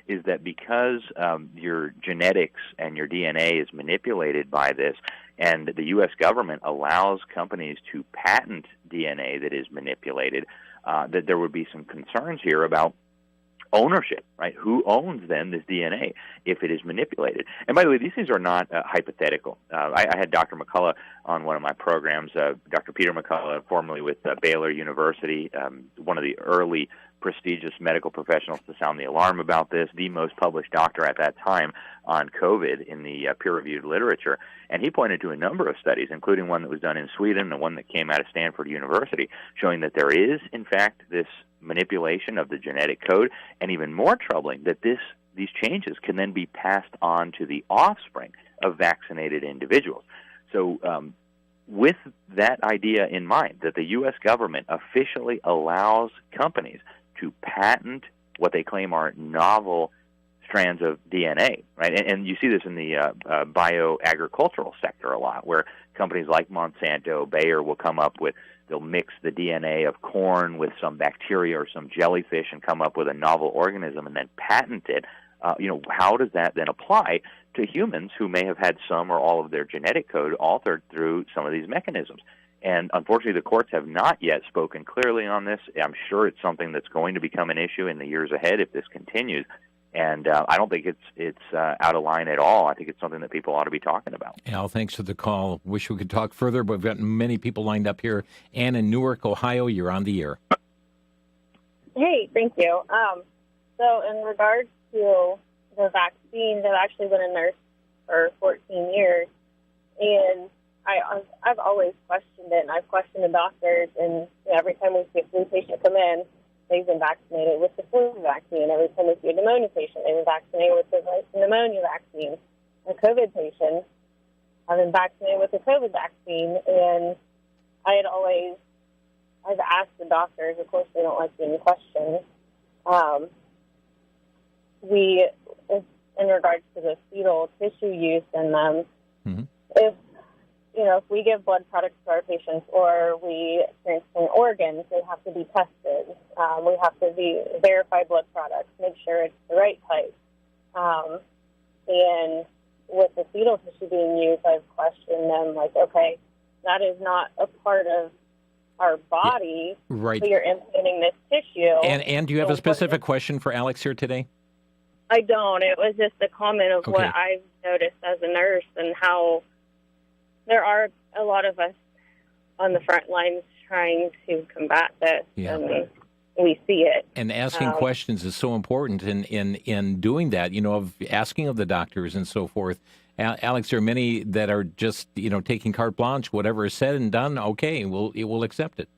is that because your genetics and your DNA is manipulated by this, and the U.S. government allows companies to patent DNA that is manipulated, that there would be some concerns here about ownership, right? Who owns, then, this DNA if it is manipulated? And by the way, these things are not hypothetical. I had Dr. McCullough on one of my programs, Dr. Peter McCullough, formerly with Baylor University, one of the early prestigious medical professionals to sound the alarm about this, the most published doctor at that time on COVID in the peer-reviewed literature. And he pointed to a number of studies, including one that was done in Sweden and one that came out of Stanford University, showing that there is, in fact, this manipulation of the genetic code, and even more troubling, that these changes can then be passed on to the offspring of vaccinated individuals. So with that idea in mind, that the U.S. government officially allows companies to patent what they claim are novel strands of DNA, right? And you see this in the bioagricultural sector a lot, where companies like Monsanto, Bayer will come up with, they'll mix the DNA of corn with some bacteria or some jellyfish and come up with a novel organism and then patent it. How does that then apply to humans who may have had some or all of their genetic code altered through some of these mechanisms? And unfortunately, the courts have not yet spoken clearly on this. I'm sure it's something that's going to become an issue in the years ahead if this continues. And I don't think it's out of line at all. I think it's something that people ought to be talking about. Al, thanks for the call. Wish we could talk further, but we've got many people lined up here. Ann in Newark, Ohio, you're on the air. Hey, thank you. So in regards to the vaccine, I've actually been a nurse for 14 years, and I've always questioned it, and I've questioned the doctors, and every time we see a flu patient come in, they've been vaccinated with the flu vaccine. Every time they see a pneumonia patient, they've been vaccinated with the pneumonia vaccine. The COVID patients have been vaccinated with the COVID vaccine. And I've asked the doctors, of course they don't like being questioned, in regards to the fetal tissue use in them, if we give blood products to our patients or we transplant organs, they have to be tested. We have to verify blood products, make sure it's the right type. And with the fetal tissue being used, I've questioned them, like, okay, that is not a part of our body, right? So you're implanting this tissue. And do you have a specific question for Alex here today? I don't. It was just a comment of what I've noticed as a nurse and how there are a lot of us on the front lines trying to combat this, and we see it. And asking questions is so important in doing that, of asking of the doctors and so forth. Alex, there are many that are just, taking carte blanche, whatever is said and done, we'll accept it.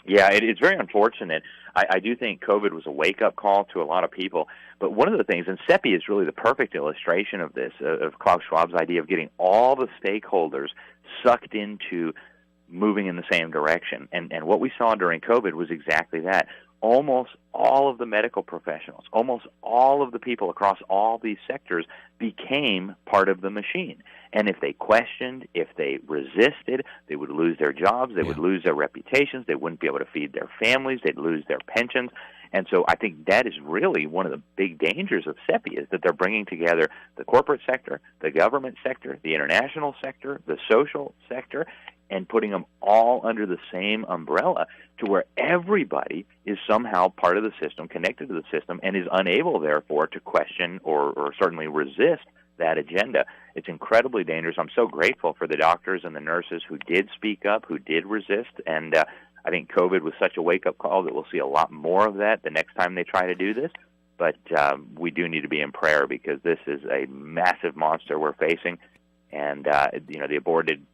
Yeah, it's very unfortunate. I do think COVID was a wake-up call to a lot of people. But one of the things, and CEPI is really the perfect illustration of this, of Klaus Schwab's idea of getting all the stakeholders sucked into moving in the same direction. And what we saw during COVID was exactly that. Almost all of the medical professionals, almost all of the people across all these sectors became part of the machine. And if they questioned, if they resisted, they would lose their jobs, they would lose their reputations, they wouldn't be able to feed their families, they'd lose their pensions. And so I think that is really one of the big dangers of CEPI, is that they're bringing together the corporate sector, the government sector, the international sector, the social sector, and putting them all under the same umbrella to where everybody is somehow part of the system, connected to the system, and is unable, therefore, to question or certainly resist that agenda. It's incredibly dangerous. I'm so grateful for the doctors and the nurses who did speak up, who did resist, and I think COVID was such a wake-up call that we'll see a lot more of that the next time they try to do this. But we do need to be in prayer, because this is a massive monster we're facing, and the aborted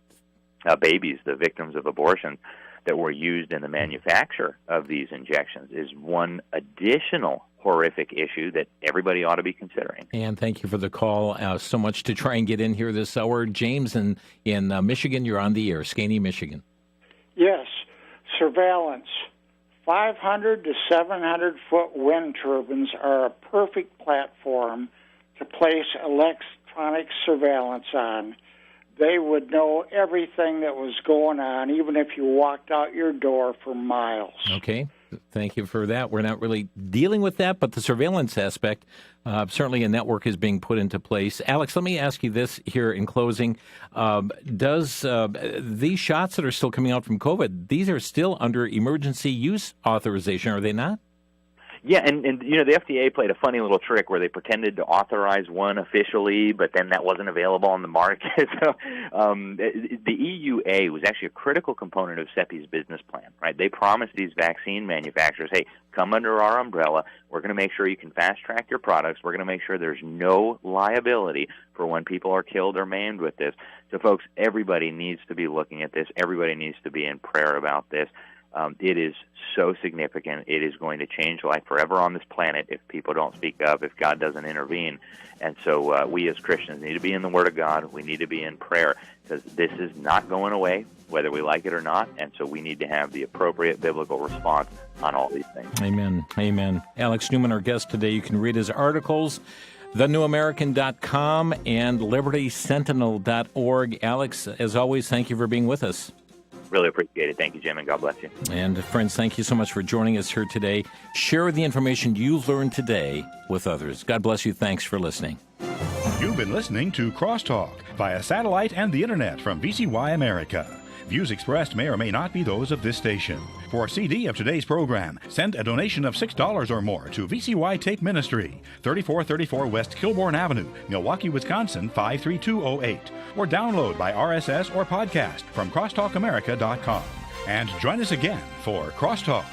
babies, the victims of abortion that were used in the manufacture of these injections, is one additional horrific issue that everybody ought to be considering. And thank you for the call so much to try and get in here this hour. James in Michigan, you're on the air, Skaney, Michigan. Yes, surveillance. 500 to 700-foot wind turbines are a perfect platform to place electronic surveillance on. They would know everything that was going on, even if you walked out your door for miles. Okay. Thank you for that. We're not really dealing with that, but the surveillance aspect, certainly a network is being put into place. Alex, let me ask you this here in closing. Does these shots that are still coming out from COVID, these are still under emergency use authorization, are they not? Yeah, and the FDA played a funny little trick where they pretended to authorize one officially, but then that wasn't available on the market. So the EUA was actually a critical component of CEPI's business plan, right? They promised these vaccine manufacturers, hey, come under our umbrella. We're going to make sure you can fast-track your products. We're going to make sure there's no liability for when people are killed or maimed with this. So, folks, everybody needs to be looking at this. Everybody needs to be in prayer about this. It is so significant. It is going to change life forever on this planet if people don't speak up, if God doesn't intervene. And so we as Christians need to be in the Word of God. We need to be in prayer, because this is not going away, whether we like it or not. And so we need to have the appropriate biblical response on all these things. Amen. Amen. Alex Newman, our guest today. You can read his articles, thenewamerican.com and libertysentinel.org. Alex, as always, thank you for being with us. Really appreciate it. Thank you, Jim, and God bless you. And friends, thank you so much for joining us here today. Share the information you've learned today with others. God bless you. Thanks for listening. You've been listening to Crosstalk via satellite and the internet from VCY America. Views expressed may or may not be those of this station. For a CD of today's program, send a donation of $6 or more to VCY Tape Ministry, 3434 West Kilbourne Avenue, Milwaukee, Wisconsin, 53208. Or download by RSS or podcast from crosstalkamerica.com. And join us again for Crosstalk.